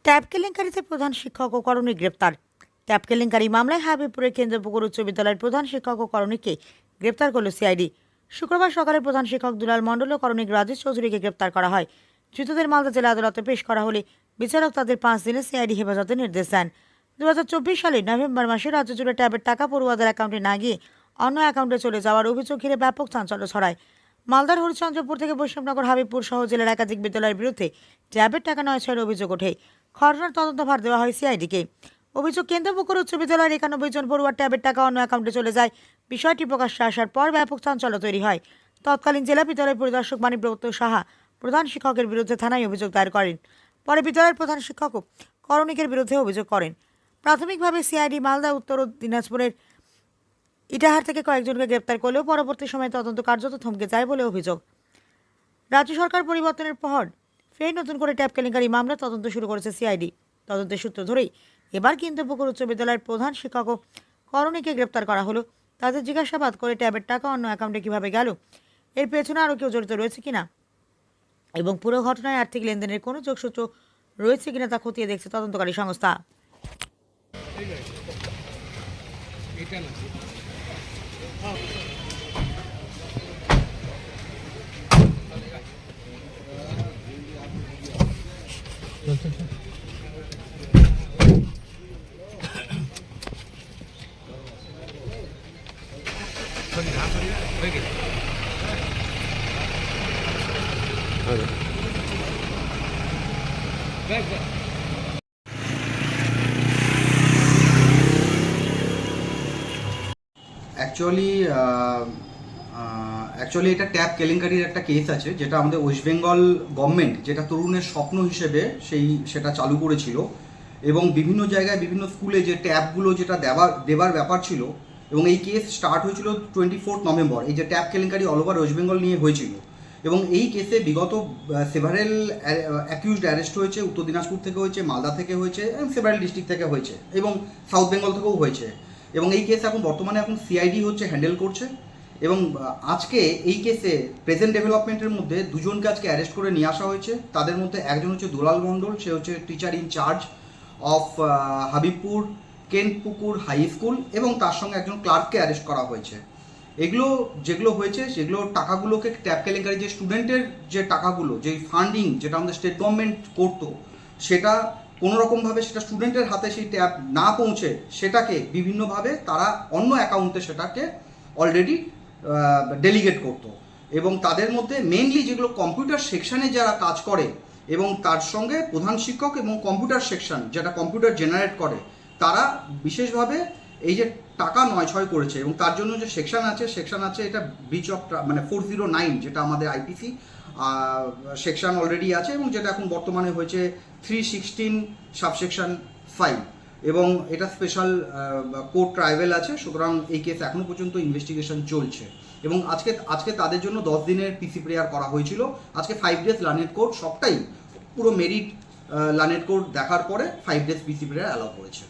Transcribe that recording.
Tab কেলেঙ্কারিতে প্রধান শিক্ষক ও করণী গ্রেপ্তার। ট্যাব কেলেঙ্কারি মামলায় হাবিবপুরের কেন্দ্রপুকুর উচ্চ বিদ্যালয়ের প্রধান শিক্ষক ও করণীকে গ্রেপ্তার করল সিআইডি। শুক্রবার সকালে প্রধান শিক্ষক দুলাল মণ্ডল ও করণিক রাজেশ চৌধুরীকে গ্রেপ্তার করা হয়। ধৃতদের মালদা জেলা আদালতে পেশ করা হলে বিচারক তাদের 5 দিনের সিআইডি হেফাজতের নির্দেশ দেন। 2024 সালের নভেম্বর মাসে রাজ্য জুড়ে ট্যাবের টাকা পড়ুয়াদের অ্যাকাউন্টে না গিয়ে অন্য অ্যাকাউন্টে চলে যাওয়ার অভিযোগ ঘিরে ব্যাপক চাঞ্চল্য ছড়ায়। মালদার হরিচন্দ্রপুর থেকে বৈষ্ণবনগর হাবিবপুর সহ জেলার একাধিক বিদ্যালয়ের বিরুদ্ধে ট্যাবের টাকা নয় ছয়ের অভিযোগ ওঠে। ঘটনার তদন্তভার দেওয়া হয় সিআইডিকে। অভিযোগ, কেন্দ্রপুকুর উচ্চ বিদ্যালয়ের 91 জন পড়ুয়ার ট্যাবের টাকা অন্য অ্যাকাউন্টে চলে যায়। বিষয়টি প্রকাশ্যে আসার পর ব্যাপক চাঞ্চল্য তৈরি হয়। তৎকালীন জেলা বিদ্যালয় পরিদর্শক মানিব্রত সাহা প্রধান শিক্ষকের বিরুদ্ধে থানায় অভিযোগ দায়ের করেন। পরে বিদ্যালয়ের প্রধান শিক্ষকও করণিকের বিরুদ্ধে অভিযোগ করেন। প্রাথমিকভাবে সিআইডি মালদা উত্তর দিনাজপুরের ইটাহার থেকে কয়েকজনকে গ্রেপ্তার করলেও পরবর্তী সময়ে তদন্ত কার্যত থমকে যায় বলে অভিযোগ। রাজ্য সরকার পরিবর্তনের পর ফের নতুন করে ট্যাব কেলেঙ্কারি মামলা তদন্ত শুরু করেছে সিআইডি। তদন্তের সূত্র ধরেই এবার কেন্দ্রপুকুর উচ্চ বিদ্যালয়ের প্রধান শিক্ষক ও করণীকে গ্রেপ্তার করা হলো। তাদের জিজ্ঞাসাবাদ করে ট্যাবের টাকা অন্য অ্যাকাউন্টে কিভাবে গেল, এর পেছনে আরও কেউ জড়িত রয়েছে কিনা এবং পুরো ঘটনায় আর্থিক লেনদেনের কোনো যোগসূত্র রয়েছে কিনা তা খতিয়ে দেখছে তদন্তকারী সংস্থা। অ্যাকচুয়ালি এটা ট্যাব কেলেঙ্কারির একটা কেস আছে, যেটা আমাদের ওয়েস্ট বেঙ্গল গভর্নমেন্ট যেটা তরুণের স্বপ্ন হিসেবে সেটা চালু করেছিল এবং বিভিন্ন জায়গায় বিভিন্ন স্কুলে যে ট্যাবগুলো যেটা দেবার ব্যাপার ছিল, এবং এই কেস স্টার্ট হয়েছিল 24 নভেম্বর। এই যে ট্যাব কেলেঙ্কারি অল ওভার ওয়েস্ট বেঙ্গল নিয়ে হয়েছিল এবং এই কেসে বিগত সেভারেল অ্যাকিউজড অ্যারেস্ট হয়েছে। উত্তর দিনাজপুর থেকে হয়েছে, মালদা থেকে হয়েছে এবং সেভারেল ডিস্ট্রিক্ট থেকে হয়েছে এবং সাউথ বেঙ্গল থেকেও হয়েছে। এবং এই কেস বর্তমানে সিআইডি হ্যান্ডেল করছে। এবং আজকে এই কেসে প্রেজেন্ট ডেভেলপমেন্টের মধ্যে দুজনকে আজকে অ্যারেস্ট করে নিয়ে আসা হয়েছে। তাদের মধ্যে একজন হচ্ছে দুলাল মণ্ডল, সে হচ্ছে teacher in charge of Habibpur Kendrapukur high school, এবং তার সঙ্গে একজন ক্লার্ককে অ্যারেস্ট করা হয়েছে। এগুলো যেগুলো হয়েছে সেগুলো টাকাগুলোকে ট্যাব কেলেঙ্কারি যে স্টুডেন্টের যে টাকাগুলো, যে ফান্ডিং যেটা আমাদের স্টেট গভর্নমেন্ট করতো, সেটা কোনোরকমভাবে সেটা স্টুডেন্টের হাতে সেই ট্যাব না পৌঁছে সেটাকে বিভিন্নভাবে তারা অন্য অ্যাকাউন্টে সেটাকে অলরেডি ডেলিগেট করতো। এবং তাদের মধ্যে মেইনলি যেগুলো কম্পিউটার সেকশানে যারা কাজ করে এবং তার সঙ্গে প্রধান শিক্ষক এবং কম্পিউটার সেকশন যেটা কম্পিউটার জেনারেট করে, তারা বিশেষভাবে এই যে টাকা নয় ছয় করেছে। এবং তার জন্য যে সেকশন আছে এটা ব্রিচ অফ 409, যেটা আমাদের আইপিসি সেকশন অলরেডি আছে এবং যেটা এখন বর্তমানে হয়েছে 316 সাবসেকশন 5, এবং এটা স্পেশাল কোর্ট ট্রাইব্যুনাল আছে। সুতরাং এই কেস এখনো পর্যন্ত ইনভেস্টিগেশন চলছে এবং আজকে তাদের জন্য 10 দিনের পিসি প্রেয়ার করা হয়েছিল। আজকে 5 ডেজ লার্নেড কোর্ট, সবটাই পুরো মেরিট লার্নেড কোর্ট দেখার পরে 5 ডেজ পিসি প্রেয়ার অ্যালাউ করেছে।